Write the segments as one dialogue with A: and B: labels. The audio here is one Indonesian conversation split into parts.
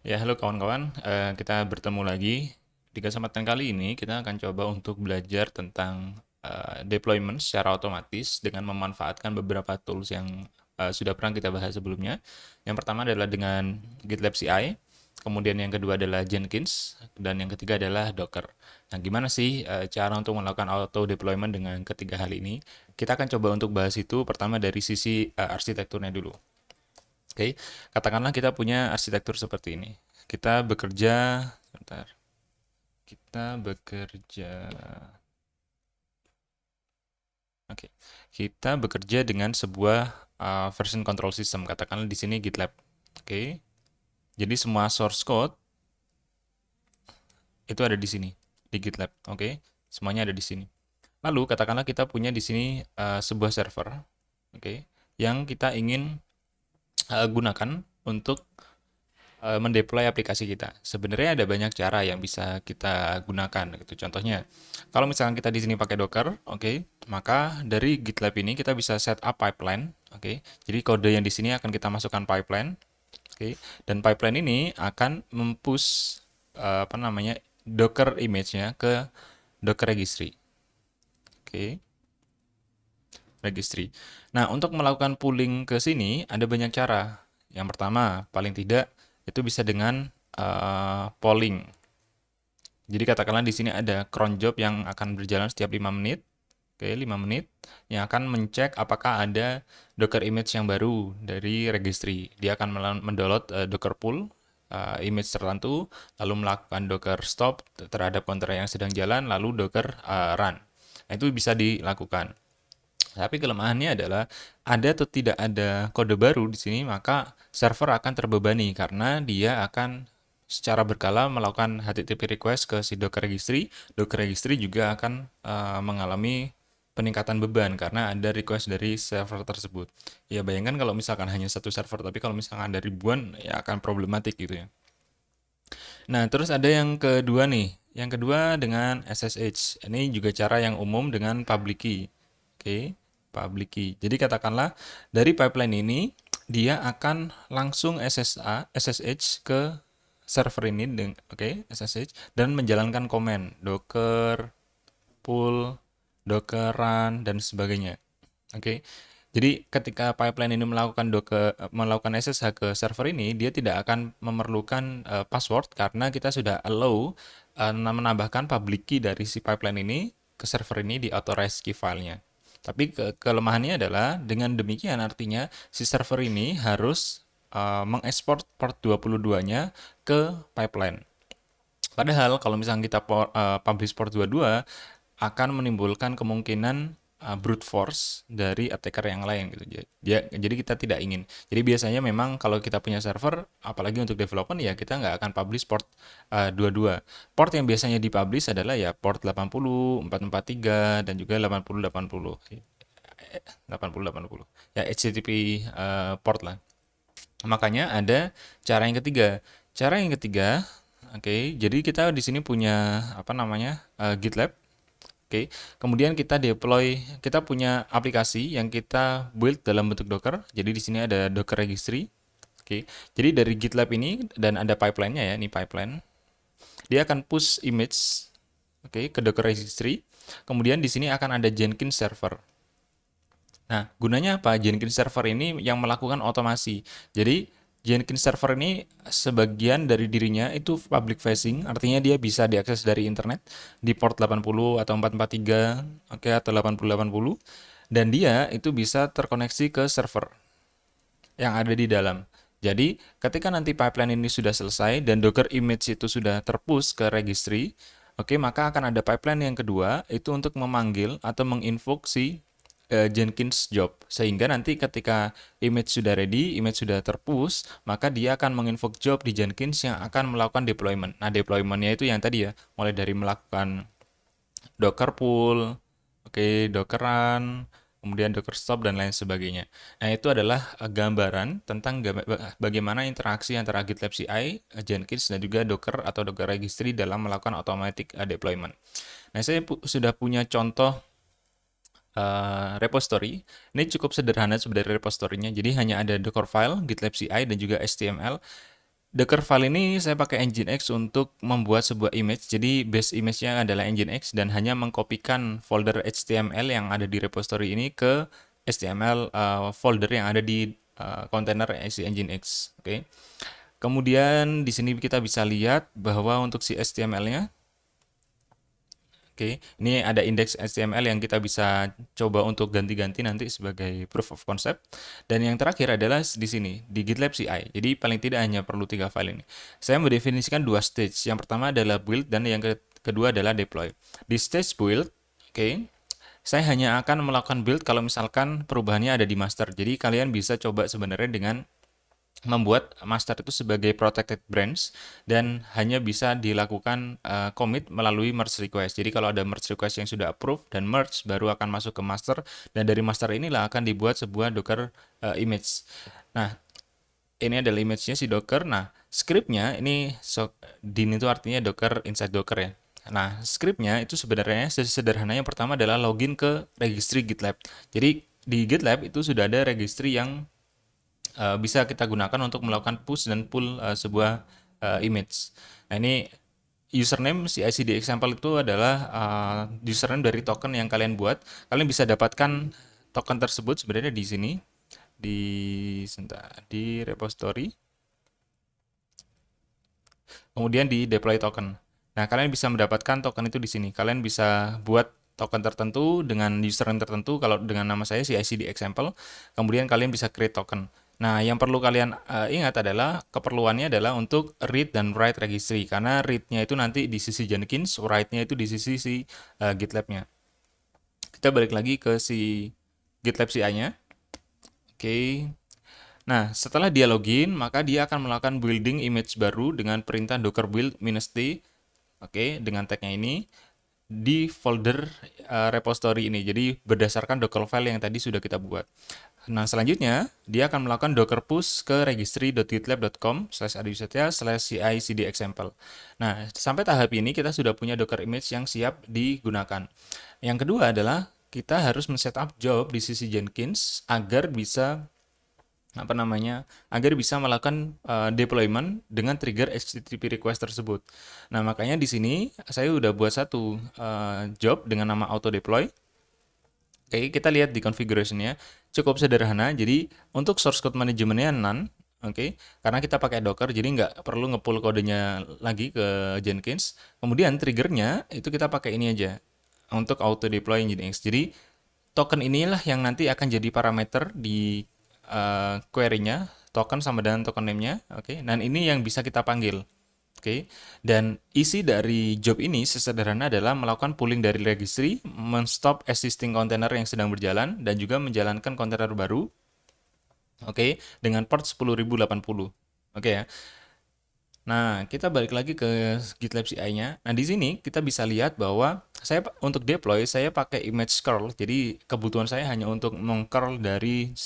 A: Ya, halo kawan-kawan. Kita bertemu lagi. Di kesempatan kali ini, kita akan coba untuk belajar tentang deployment secara otomatis dengan memanfaatkan beberapa tools yang sudah pernah kita bahas sebelumnya. Yang pertama adalah dengan GitLab CI, kemudian yang kedua adalah Jenkins, dan yang ketiga adalah Docker. Nah, gimana sih cara untuk melakukan auto deployment dengan ketiga hal ini? Kita akan coba untuk bahas itu pertama dari sisi arsitekturnya dulu. Oke, katakanlah kita punya arsitektur seperti ini. Kita bekerja, sebentar. Kita bekerja, oke. Kita bekerja dengan sebuah version control system. Katakanlah di sini GitLab. Oke. Jadi semua source code itu ada di sini di GitLab. Oke. Semuanya ada di sini. Lalu katakanlah kita punya di sini sebuah server, oke, yang kita ingin gunakan untuk mendeploy aplikasi kita. Sebenarnya ada banyak cara yang bisa kita gunakan gitu. Contohnya, kalau misalkan kita di sini pakai Docker, oke, maka dari GitLab ini kita bisa set up pipeline, oke. Jadi kode yang di sini akan kita masukkan pipeline, oke. Dan pipeline ini akan mempush apa namanya Docker image-nya ke Docker registry. Oke, registry. Nah, untuk melakukan pooling ke sini ada banyak cara. Yang pertama, paling tidak itu bisa dengan polling. Jadi katakanlah di sini ada cron job yang akan berjalan setiap 5 menit. Oke, 5 menit yang akan mencek apakah ada Docker image yang baru dari registry. Dia akan mendownload Docker pool image tertentu, lalu melakukan Docker stop terhadap kontainer yang sedang jalan, lalu Docker run. Nah, itu bisa dilakukan. Tapi kelemahannya adalah ada atau tidak ada kode baru di sini, maka server akan terbebani karena dia akan secara berkala melakukan HTTP request ke si Docker registry. Docker registry juga akan mengalami peningkatan beban karena ada request dari server tersebut. Ya bayangkan kalau misalkan hanya satu server, tapi kalau misalkan ada ribuan, ya akan problematik gitu ya. Nah, terus ada yang kedua nih. Yang kedua dengan SSH. Ini juga cara yang umum dengan public key. Oke, public key. Jadi katakanlah dari pipeline ini dia akan langsung SSH ke server ini oke, SSH dan menjalankan komen docker pull, docker run dan sebagainya. Oke. Jadi ketika pipeline ini melakukan SSH ke server ini, dia tidak akan memerlukan password karena kita sudah allow menambahkan public key dari si pipeline ini ke server ini di authorized key filenya. Tapi kelemahannya adalah dengan demikian artinya si server ini harus mengekspor port 22-nya ke pipeline. Padahal kalau misalnya kita publish port 22 akan menimbulkan kemungkinan brute force dari attacker yang lain gitu. Jadi kita tidak ingin. Jadi biasanya memang kalau kita punya server, apalagi untuk development ya kita nggak akan publish port 22. Port yang biasanya dipublish adalah ya port 80, 443 dan juga 80 80. 80 80. Ya HTTP port lah. Makanya ada cara yang ketiga. Cara yang ketiga, oke, jadi kita di sini punya apa namanya GitLab. Oke, kemudian kita deploy, kita punya aplikasi yang kita build dalam bentuk Docker. Jadi di sini ada Docker registry. Oke, jadi dari GitLab ini dan ada pipeline-nya ya, ini pipeline. Dia akan push image, oke, ke Docker registry. Kemudian di sini akan ada Jenkins server. Nah, gunanya apa? Jenkins server ini yang melakukan otomasi. Jadi, Jenkins server ini sebagian dari dirinya itu public facing, artinya dia bisa diakses dari internet di port 80 atau 443, oke, atau 8080, dan dia itu bisa terkoneksi ke server yang ada di dalam. Jadi, ketika nanti pipeline ini sudah selesai dan Docker image itu sudah terpush ke registry, oke, maka akan ada pipeline yang kedua itu untuk memanggil atau menginvoke si Jenkins job. Sehingga nanti ketika image sudah ready, image sudah terpush, maka dia akan menginvoke job di Jenkins yang akan melakukan deployment. Nah, deploymentnya itu yang tadi ya, mulai dari melakukan Docker pull, oke, Docker run, kemudian Docker stop dan lain sebagainya. Nah, itu adalah gambaran tentang bagaimana interaksi antara GitLab CI, Jenkins dan juga Docker atau Docker Registry dalam melakukan automatic deployment. Nah, saya sudah punya contoh repository. Ini cukup sederhana sebenarnya repositorinya. Jadi hanya ada Docker file, GitLab CI dan juga HTML. Docker file ini saya pakai Nginx untuk membuat sebuah image. Jadi base image-nya adalah Nginx dan hanya mengkopikan folder HTML yang ada di repository ini ke HTML folder yang ada di kontainer si Nginx. Oke. Kemudian di sini kita bisa lihat bahwa untuk si HTML-nya, oke, ini ada indeks HTML yang kita bisa coba untuk ganti-ganti nanti sebagai proof of concept. Dan yang terakhir adalah di sini, di GitLab CI. Jadi paling tidak hanya perlu 3 file ini. Saya mendefinisikan 2 stage. Yang pertama adalah build dan yang kedua adalah deploy. Di stage build, oke, saya hanya akan melakukan build kalau misalkan perubahannya ada di master. Jadi kalian bisa coba sebenarnya dengan membuat master itu sebagai protected branch dan hanya bisa dilakukan commit melalui merge request. Jadi kalau ada merge request yang sudah approve dan merge baru akan masuk ke master dan dari master inilah akan dibuat sebuah Docker image. Nah, ini adalah image-nya si Docker. Nah, script-nya ini din itu artinya Docker inside Docker ya. Nah, script-nya itu sebenarnya sederhana yang pertama adalah login ke registry GitLab. Jadi di GitLab itu sudah ada registry yang bisa kita gunakan untuk melakukan push dan pull sebuah image. Nah, ini username CI/CD example itu adalah username dari token yang kalian buat. Kalian bisa dapatkan token tersebut sebenarnya di sini di repository. Kemudian di deploy token. Nah, kalian bisa mendapatkan token itu di sini. Kalian bisa buat token tertentu dengan username tertentu. Kalau dengan nama saya CI/CD example, kemudian kalian bisa create token. Nah, yang perlu kalian ingat adalah keperluannya adalah untuk read dan write registry karena read-nya itu nanti di sisi Jenkins, write-nya itu di sisi si GitLab-nya. Kita balik lagi ke si GitLab CI-nya. Oke. Nah, setelah dia login, maka dia akan melakukan building image baru dengan perintah docker build -t. Oke, dengan tagnya ini di folder repository ini. Jadi berdasarkan docker file yang tadi sudah kita buat. Nah, selanjutnya dia akan melakukan docker push ke registry.gitlab.com/adusatya/ci/cd example. Nah, sampai tahap ini kita sudah punya docker image yang siap digunakan. Yang kedua adalah kita harus men-setup job di sisi Jenkins agar bisa agar bisa melakukan deployment dengan trigger HTTP request tersebut. Nah, makanya di sini saya udah buat satu job dengan nama auto deploy. Oke, kita lihat di configuration-nya cukup sederhana. Jadi untuk source code manajemennya none. Oke, karena kita pakai Docker, jadi nggak perlu nge-pull kodenya lagi ke Jenkins. Kemudian triggernya itu kita pakai ini aja untuk auto deploy Nginx. Jadi token inilah yang nanti akan jadi parameter di query-nya, token sama dengan token name-nya. Oke, dan ini yang bisa kita panggil. Oke, dan isi dari job ini sesederhana adalah melakukan pulling dari registry, men-stop existing container yang sedang berjalan, dan juga menjalankan kontainer baru. Oke, dengan port 10.080. Oke ya. Nah, kita balik lagi ke GitLab CI-nya. Nah, di sini kita bisa lihat bahwa saya untuk deploy saya pakai image curl. Jadi kebutuhan saya hanya untuk meng-curl dari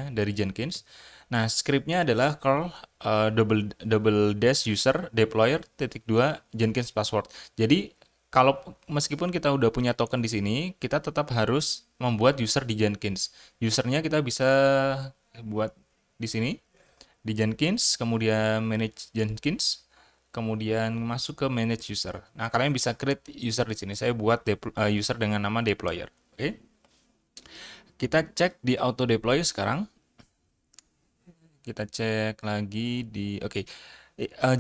A: dari Jenkins. Nah, scriptnya adalah curl double dash user deployer -2 Jenkins password. Jadi kalau meskipun kita udah punya token di sini, kita tetap harus membuat user di Jenkins. Usernya kita bisa buat di sini di Jenkins, kemudian manage Jenkins, kemudian masuk ke manage user. Nah, kalian bisa create user di sini. Saya buat user dengan nama deployer. Oke. Kita cek di auto deploy sekarang. Kita cek lagi di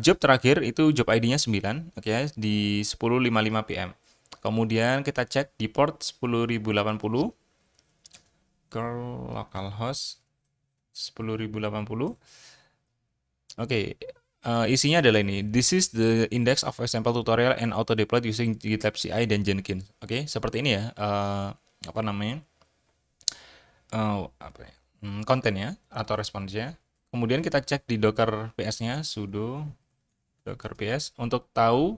A: job terakhir itu job ID-nya 9, oke ya, di 10.55 PM. Kemudian kita cek di port 10.080 curl localhost 10.080. Oke, isinya adalah ini. This is the index of example tutorial and auto deployed using GitLab CI dan Jenkins. Oke, seperti ini ya. Kontennya atau responsnya. Kemudian kita cek di Docker PS-nya sudo Docker PS untuk tahu,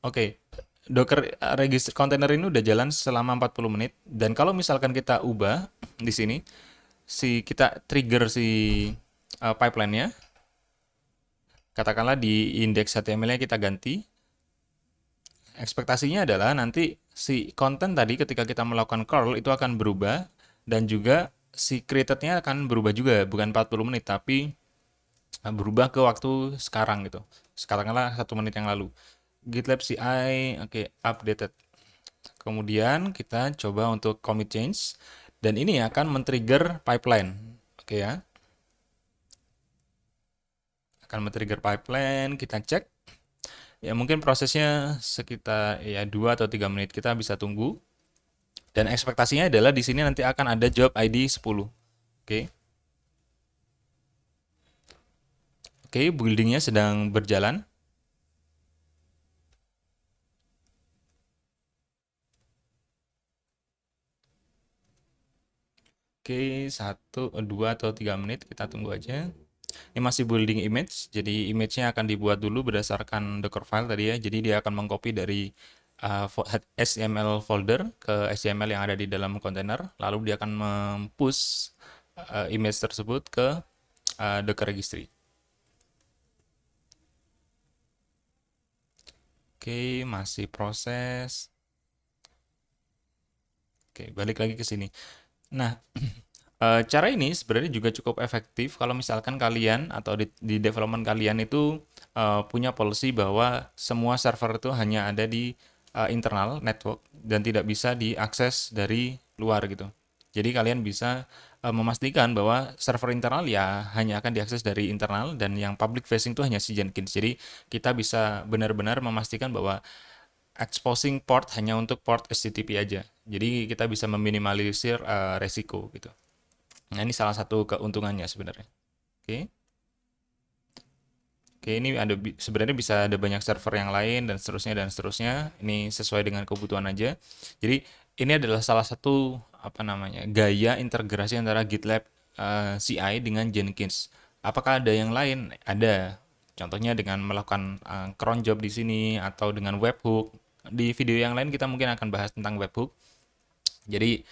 A: oke, Docker register container ini udah jalan selama 40 menit dan kalau misalkan kita ubah di sini kita trigger si pipeline-nya, katakanlah di indeks HTML-nya kita ganti. Ekspektasinya adalah nanti si konten tadi ketika kita melakukan curl itu akan berubah dan juga si created-nya akan berubah juga, bukan 40 menit tapi berubah ke waktu sekarang gitu. Katakanlah 1 menit yang lalu. GitLab CI, oke, updated. Kemudian kita coba untuk commit change dan ini akan men-trigger pipeline. Oke ya. Akan men-trigger pipeline, kita cek. Ya mungkin prosesnya sekitar ya 2 atau 3 menit kita bisa tunggu. Dan ekspektasinya adalah di sini nanti akan ada job ID 10. Oke. Oke, buildingnya sedang berjalan. Oke, 1, 2 atau 3 menit kita tunggu aja. Ini masih building image, jadi image-nya akan dibuat dulu berdasarkan Docker file tadi ya. Jadi dia akan mengcopy dari HTML folder ke HTML yang ada di dalam kontainer, lalu dia akan mempush image tersebut ke Docker registry. Oke, masih proses. Oke, balik lagi ke sini. Nah, cara ini sebenarnya juga cukup efektif kalau misalkan kalian atau di development kalian itu punya policy bahwa semua server itu hanya ada di internal network dan tidak bisa diakses dari luar gitu. Jadi kalian bisa memastikan bahwa server internal ya hanya akan diakses dari internal dan yang public facing itu hanya si Jenkins. Jadi kita bisa benar-benar memastikan bahwa exposing port hanya untuk port HTTP aja. Jadi kita bisa meminimalisir resiko gitu. Nah, ini salah satu keuntungannya sebenarnya. Oke. Oke, ini ada sebenarnya bisa ada banyak server yang lain dan seterusnya dan seterusnya. Ini sesuai dengan kebutuhan aja. Jadi, ini adalah salah satu apa namanya? Gaya integrasi antara GitLab CI dengan Jenkins. Apakah ada yang lain? Ada. Contohnya dengan melakukan cron job di sini atau dengan webhook. Di video yang lain kita mungkin akan bahas tentang webhook. Jadi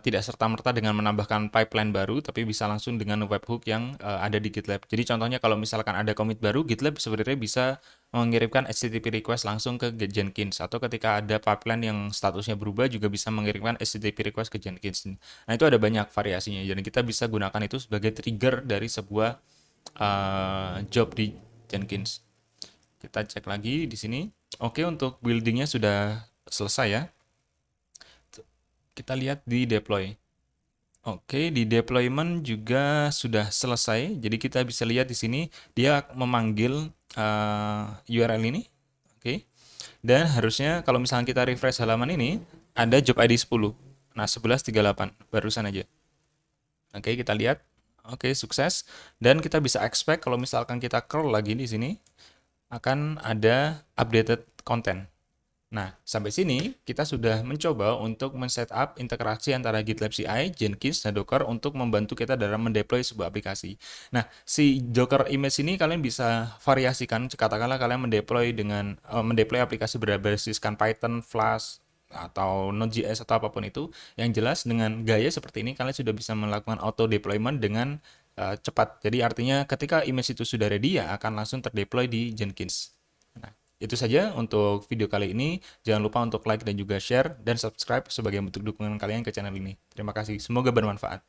A: tidak serta-merta dengan menambahkan pipeline baru, tapi bisa langsung dengan webhook yang ada di GitLab. Jadi contohnya kalau misalkan ada commit baru, GitLab sebenarnya bisa mengirimkan HTTP request langsung ke Jenkins. Atau ketika ada pipeline yang statusnya berubah, juga bisa mengirimkan HTTP request ke Jenkins. Nah itu ada banyak variasinya. Jadi kita bisa gunakan itu sebagai trigger dari sebuah job di Jenkins. Kita cek lagi di sini. Oke, untuk buildingnya sudah selesai ya. Kita lihat di deploy. Oke, di deployment juga sudah selesai. Jadi kita bisa lihat di sini dia memanggil URL ini. Oke. Dan harusnya kalau misalnya kita refresh halaman ini ada job ID 10. Nah, 1138 barusan aja. Oke, kita lihat. Oke, sukses. Dan kita bisa expect kalau misalkan kita curl lagi di sini akan ada updated content. Nah, sampai sini kita sudah mencoba untuk men-setup integrasi antara GitLab CI, Jenkins, dan Docker untuk membantu kita dalam mendeploy sebuah aplikasi. Nah, si Docker image ini kalian bisa variasikan. Katakanlah kalian mendeploy aplikasi berbasiskan Python, Flash, atau Node.js atau apapun itu. Yang jelas dengan gaya seperti ini kalian sudah bisa melakukan auto deployment dengan cepat. Jadi artinya ketika image itu sudah ready ya akan langsung terdeploy di Jenkins. Nah, itu saja untuk video kali ini. Jangan lupa untuk like dan juga share dan subscribe sebagai bentuk dukungan kalian ke channel ini. Terima kasih. Semoga bermanfaat.